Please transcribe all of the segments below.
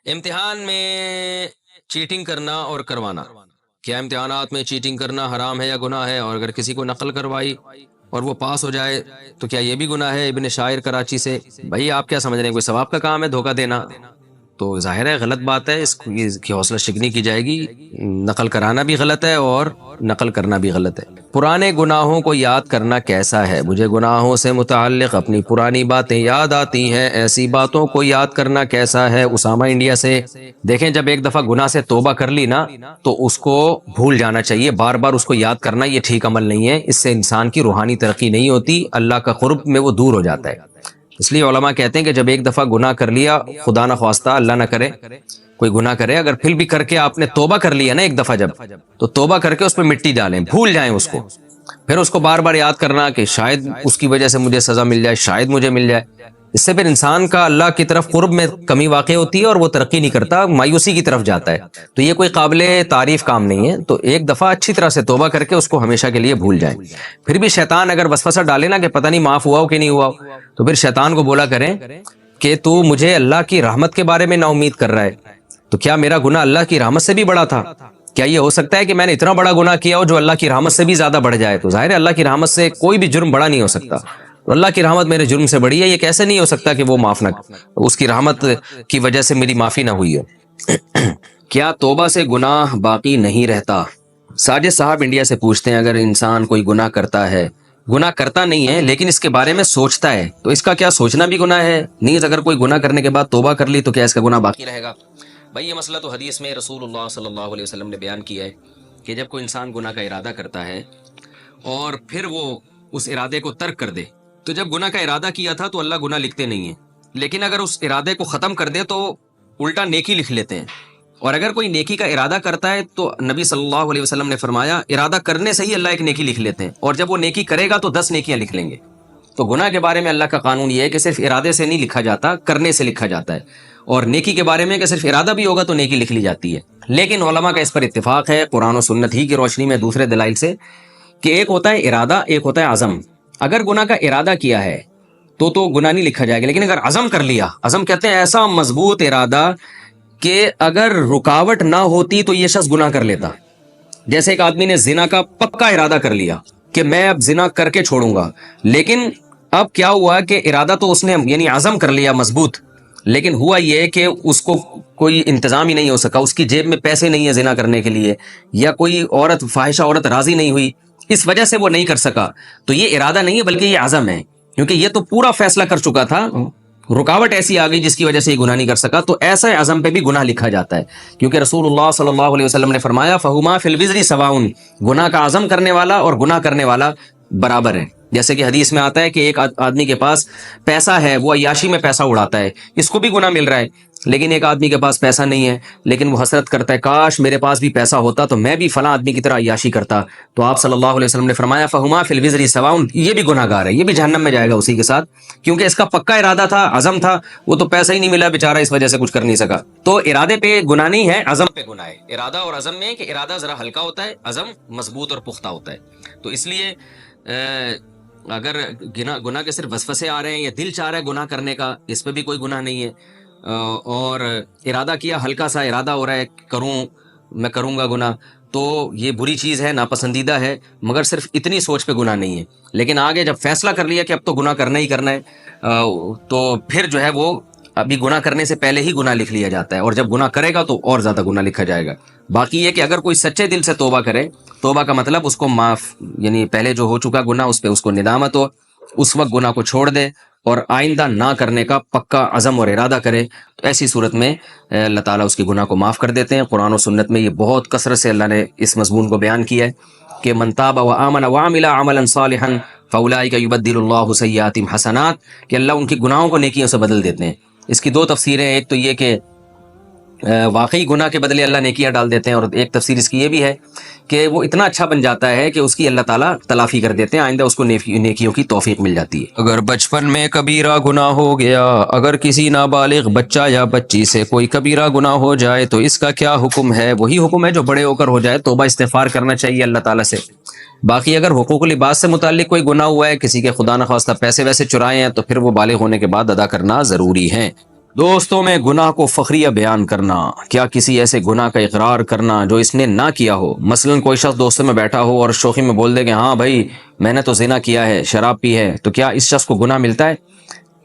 امتحان میں چیٹنگ کرنا اور کروانا، کیا امتحانات میں چیٹنگ کرنا حرام ہے یا گناہ ہے؟ اور اگر کسی کو نقل کروائی اور وہ پاس ہو جائے تو کیا یہ بھی گناہ ہے؟ ابن شاعر کراچی سے۔ بھائی آپ کیا سمجھ رہے ہیں کوئی ثواب کا کام ہے دھوکہ دینا؟ تو ظاہر ہے غلط بات ہے، اس کی حوصلہ شکنی کی جائے گی۔ نقل کرانا بھی غلط ہے اور نقل کرنا بھی غلط ہے۔ پرانے گناہوں کو یاد کرنا کیسا ہے؟ مجھے گناہوں سے متعلق اپنی پرانی باتیں یاد آتی ہیں، ایسی باتوں کو یاد کرنا کیسا ہے؟ اسامہ انڈیا سے۔ دیکھیں جب ایک دفعہ گناہ سے توبہ کر لی نا تو اس کو بھول جانا چاہیے، بار بار اس کو یاد کرنا یہ ٹھیک عمل نہیں ہے، اس سے انسان کی روحانی ترقی نہیں ہوتی، اللہ کا قرب میں وہ دور ہو جاتا ہے۔ اس لیے علماء کہتے ہیں کہ جب ایک دفعہ گناہ کر لیا، خدا نہ خواستہ اللہ نہ کرے کوئی گناہ کرے، اگر پھر بھی کر کے آپ نے توبہ کر لیا نا ایک دفعہ جب، تو توبہ کر کے اس پہ مٹی ڈالیں، بھول جائیں اس کو، پھر اس کو بار بار یاد کرنا کہ شاید اس کی وجہ سے مجھے سزا مل جائے، شاید مجھے مل جائے۔ اس سے پھر انسان کا اللہ کی طرف قرب میں کمی واقع ہوتی ہے اور وہ ترقی نہیں کرتا، مایوسی کی طرف جاتا ہے۔ تو یہ کوئی قابل تعریف کام نہیں ہے، تو ایک دفعہ اچھی طرح سے توبہ کر کے اس کو ہمیشہ کے لیے بھول جائیں۔ پھر بھی شیطان اگر وسوسہ ڈالے نا کہ پتہ نہیں معاف ہوا ہو کہ نہیں ہوا ہو، تو پھر شیطان کو بولا کریں کہ تو مجھے اللہ کی رحمت کے بارے میں نا امید کر رہا ہے، تو کیا میرا گناہ اللہ کی رحمت سے بھی بڑا تھا؟ کیا یہ ہو سکتا ہے کہ میں نے اتنا بڑا گناہ کیا ہو جو اللہ کی رحمت سے بھی زیادہ بڑھ جائے؟ تو ظاہر ہے اللہ کی رحمت سے کوئی بھی جرم بڑا نہیں ہو سکتا، تو اللہ کی رحمت میرے جرم سے بڑی ہے، یہ کیسے نہیں ہو سکتا کہ وہ معاف نہ، اس کی رحمت کی وجہ سے میری معافی نہ ہوئی ہو۔ کیا توبہ سے گناہ باقی نہیں رہتا؟ ساجد صاحب انڈیا سے پوچھتے ہیں اگر انسان کوئی گناہ کرتا ہے، گناہ کرتا نہیں ہے لیکن اس کے بارے میں سوچتا ہے، تو اس کا کیا سوچنا بھی گناہ ہے؟ نیز اگر کوئی گناہ کرنے کے بعد توبہ کر لی تو کیا اس کا گناہ باقی رہے گا؟ بھائی یہ مسئلہ تو حدیث میں رسول اللہ صلی اللہ علیہ وسلم نے بیان کیا ہے کہ جب کوئی انسان گناہ کا ارادہ کرتا ہے اور پھر وہ اس ارادے کو ترک کر دے، تو جب گناہ کا ارادہ کیا تھا تو اللہ گناہ لکھتے نہیں ہیں، لیکن اگر اس ارادے کو ختم کر دے تو الٹا نیکی لکھ لیتے ہیں۔ اور اگر کوئی نیکی کا ارادہ کرتا ہے تو نبی صلی اللہ علیہ وسلم نے فرمایا ارادہ کرنے سے ہی اللہ ایک نیکی لکھ لیتے ہیں، اور جب وہ نیکی کرے گا تو 10 نیکیاں لکھ لیں گے۔ تو گناہ کے بارے میں اللہ کا قانون یہ ہے کہ صرف ارادے سے نہیں لکھا جاتا، کرنے سے لکھا جاتا ہے، اور نیکی کے بارے میں کہ صرف ارادہ بھی ہوگا تو نیکی لکھ لی جاتی ہے۔ لیکن علماء کا اس پر اتفاق ہے قرآن و سنت ہی کی روشنی میں دوسرے دلائل سے کہ ایک ہوتا ہے ارادہ، ایک ہوتا ہے عزم۔ اگر گناہ کا ارادہ کیا ہے تو گناہ نہیں لکھا جائے گا، لیکن اگر عزم کر لیا، عزم کہتے ہیں ایسا مضبوط ارادہ کہ اگر رکاوٹ نہ ہوتی تو یہ شخص گناہ کر لیتا۔ جیسے ایک آدمی نے زنا کا پکا ارادہ کر لیا کہ میں اب زنا کر کے چھوڑوں گا، لیکن اب کیا ہوا کہ ارادہ تو اس نے یعنی عزم کر لیا مضبوط، لیکن ہوا یہ کہ اس کو کوئی انتظام ہی نہیں ہو سکا، اس کی جیب میں پیسے نہیں ہے زنا کرنے کے لیے، یا کوئی عورت فاحشہ عورت راضی نہیں ہوئی، اس وجہ سے وہ نہیں کر سکا، تو یہ ارادہ نہیں ہے بلکہ یہ عزم ہے، کیونکہ یہ تو پورا فیصلہ کر چکا تھا، رکاوٹ ایسی آ گئی جس کی وجہ سے یہ گناہ نہیں کر سکا، تو ایسا عزم پہ بھی گناہ لکھا جاتا ہے، کیونکہ رسول اللہ صلی اللہ علیہ وسلم نے فرمایا فَهُمَا فِي الْوِزْرِ سَوَاءٌ، گناہ کا عزم کرنے والا اور گناہ کرنے والا برابر ہے۔ جیسے کہ حدیث میں آتا ہے کہ ایک آدمی کے پاس پیسہ ہے، وہ عیاشی میں پیسہ اڑاتا ہے، اس کو بھی گناہ مل رہا ہے، لیکن ایک آدمی کے پاس پیسہ نہیں ہے لیکن وہ حسرت کرتا ہے کاش میرے پاس بھی پیسہ ہوتا تو میں بھی فلاں آدمی کی طرح عیاشی کرتا، تو آپ صلی اللہ علیہ وسلم نے فرمایا فَهُمَا فِي الْوِزْرِ سَوَاءٌ، یہ بھی گناہ گار ہے، یہ بھی جہنم میں جائے گا اسی کے ساتھ، کیونکہ اس کا پکا ارادہ تھا، عزم تھا، وہ تو پیسہ ہی نہیں ملا بیچارہ، اس وجہ سے کچھ کر نہیں سکا۔ تو ارادے پہ گناہ نہیں ہے، عزم پہ گناہ ہے۔ ارادہ اور عزم میں کہ ارادہ ذرا ہلکا ہوتا ہے، عزم مضبوط اور پختہ ہوتا ہے، تو اس لیے اگر گناہ کے صرف وسوسے آ رہے ہیں یا دل چاہ رہا ہے گناہ کرنے کا، اس پہ بھی کوئی گناہ نہیں ہے، اور ارادہ کیا ہلکا سا ارادہ ہو رہا ہے میں کروں گا گناہ، تو یہ بری چیز ہے، ناپسندیدہ ہے، مگر صرف اتنی سوچ پہ گناہ نہیں ہے۔ لیکن آگے جب فیصلہ کر لیا کہ اب تو گناہ کرنا ہی کرنا ہے، تو پھر جو ہے وہ ابھی گناہ کرنے سے پہلے ہی گناہ لکھ لیا جاتا ہے، اور جب گناہ کرے گا تو اور زیادہ گناہ لکھا جائے گا۔ باقی یہ کہ اگر کوئی سچے دل سے توبہ کرے، توبہ کا مطلب اس کو معاف، یعنی پہلے جو ہو چکا گناہ اس پہ اس کو ندامت ہو، اس وقت گناہ کو چھوڑ دے اور آئندہ نہ کرنے کا پکا عزم اور ارادہ کرے، تو ایسی صورت میں اللہ تعالیٰ اس کے گناہ کو معاف کر دیتے ہیں۔ قرآن و سنت میں یہ بہت کثرت سے اللہ نے اس مضمون کو بیان کیا ہے کہ من تاب وآمن وعمل عملا صالحا فاولئک یبدل اللہ سیئاتہم حسنات، کہ اللہ ان کی گناہوں کو نیکیوں سے بدل دیتے ہیں۔ اس کی دو تفسیریں، ایک تو یہ کہ واقعی گناہ کے بدلے اللہ نیکیاں ڈال دیتے ہیں، اور ایک تفسیر اس کی یہ بھی ہے کہ وہ اتنا اچھا بن جاتا ہے کہ اس کی اللہ تعالیٰ تلافی کر دیتے ہیں، آئندہ اس کو نیکیوں کی توفیق مل جاتی ہے۔ اگر بچپن میں کبیرہ گناہ ہو گیا، اگر کسی نابالغ بچہ یا بچی سے کوئی کبیرہ گناہ ہو جائے تو اس کا کیا حکم ہے؟ وہی حکم ہے جو بڑے ہو کر ہو جائے، توبہ استغفار کرنا چاہیے اللہ تعالیٰ سے۔ باقی اگر حقوق لباس سے متعلق کوئی گناہ ہوا ہے، کسی کے خدا نخواستہ پیسے ویسے چرائے ہیں، تو پھر وہ بالغ ہونے کے بعد ادا کرنا ضروری ہے۔ دوستوں میں گناہ کو فخریہ بیان کرنا، کیا کسی ایسے گناہ کا اقرار کرنا جو اس نے نہ کیا ہو؟ مثلا کوئی شخص دوستوں میں بیٹھا ہو اور شوخی میں بول دے کہ ہاں بھائی میں نے تو زنا کیا ہے، شراب پی ہے، تو کیا اس شخص کو گناہ ملتا ہے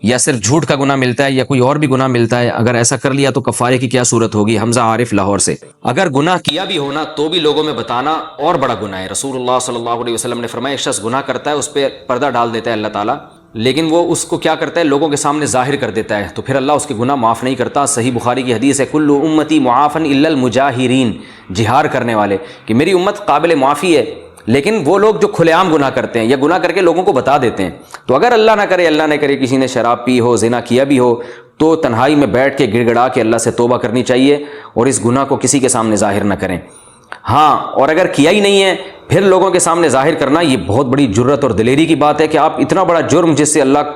یا صرف جھوٹ کا گناہ ملتا ہے یا کوئی اور بھی گناہ ملتا ہے؟ اگر ایسا کر لیا تو کفارے کی کیا صورت ہوگی؟ حمزہ عارف لاہور سے۔ اگر گناہ کیا بھی ہونا تو بھی لوگوں میں بتانا اور بڑا گناہ ہے۔ رسول اللہ صلی اللہ علیہ وسلم نے فرمایا ایک شخص گناہ کرتا ہے، اس پہ پردہ ڈال دیتا ہے اللہ تعالیٰ، لیکن وہ اس کو کیا کرتا ہے؟ لوگوں کے سامنے ظاہر کر دیتا ہے، تو پھر اللہ اس کے گناہ معاف نہیں کرتا۔ صحیح بخاری کی حدیث ہے کل امتی معافن الا المجاہرین، جہار کرنے والے، کہ میری امت قابل معافی ہے لیکن وہ لوگ جو کھلے عام گناہ کرتے ہیں یا گناہ کر کے لوگوں کو بتا دیتے ہیں۔ تو اگر اللہ نہ کرے کسی نے شراب پی ہو، زنا کیا بھی ہو، تو تنہائی میں بیٹھ کے گڑ گڑا کے اللہ سے توبہ کرنی چاہیے اور اس گناہ کو کسی کے سامنے ظاہر نہ کریں۔ ہاں، اور اگر کیا ہی نہیں ہے پھر لوگوں کے سامنے ظاہر کرنا، یہ بہت بڑی جرت اور دلیری کی بات ہے کہ آپ اتنا بڑا جرم جس سے اللہ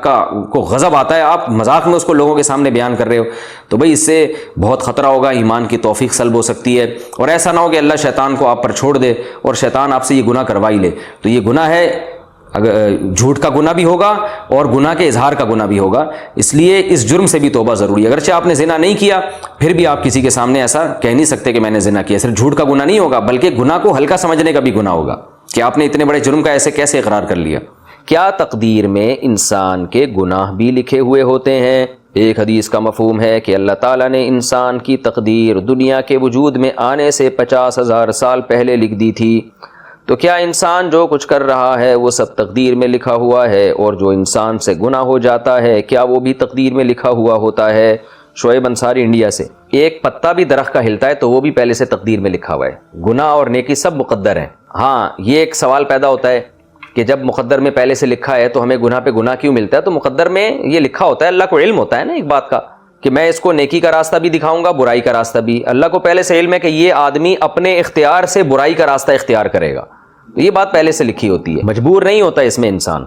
کو غضب آتا ہے، آپ مذاق میں اس کو لوگوں کے سامنے بیان کر رہے ہو، تو بھئی اس سے بہت خطرہ ہوگا، ایمان کی توفیق سلب ہو سکتی ہے، اور ایسا نہ ہو کہ اللہ شیطان کو آپ پر چھوڑ دے اور شیطان آپ سے یہ گناہ کروا ہی لے۔ تو یہ گناہ ہے، جھوٹ کا گناہ بھی ہوگا اور گناہ کے اظہار کا گناہ بھی ہوگا، اس لیے اس جرم سے بھی توبہ ضروری ہے۔ اگرچہ آپ نے زنا نہیں کیا پھر بھی آپ کسی کے سامنے ایسا کہہ نہیں سکتے کہ میں نے زنا کیا۔ صرف جھوٹ کا گناہ نہیں ہوگا بلکہ گناہ کو ہلکا سمجھنے کا بھی گناہ ہوگا کہ آپ نے اتنے بڑے جرم کا ایسے کیسے اقرار کر لیا۔ کیا تقدیر میں انسان کے گناہ بھی لکھے ہوئے ہوتے ہیں؟ ایک حدیث کا مفہوم ہے کہ اللہ تعالیٰ نے انسان کی تقدیر دنیا کے وجود میں آنے سے 50,000 سال پہلے لکھ دی تھی، تو کیا انسان جو کچھ کر رہا ہے وہ سب تقدیر میں لکھا ہوا ہے؟ اور جو انسان سے گناہ ہو جاتا ہے کیا وہ بھی تقدیر میں لکھا ہوا ہوتا ہے؟ شعیب انصاری انڈیا سے۔ ایک پتا بھی درخت کا ہلتا ہے تو وہ بھی پہلے سے تقدیر میں لکھا ہوا ہے، گناہ اور نیکی سب مقدر ہیں۔ ہاں، یہ ایک سوال پیدا ہوتا ہے کہ جب مقدر میں پہلے سے لکھا ہے تو ہمیں گناہ پہ گناہ کیوں ملتا ہے؟ تو مقدر میں یہ لکھا ہوتا ہے، اللہ کو علم ہوتا ہے نا ایک بات کا کہ میں اس کو نیکی کا راستہ بھی دکھاؤں گا، برائی کا راستہ بھی۔ اللہ کو پہلے سے علم ہے کہ یہ آدمی اپنے اختیار سے برائی کا راستہ اختیار کرے گا، تو یہ بات پہلے سے لکھی ہوتی ہے، مجبور نہیں ہوتا اس میں انسان۔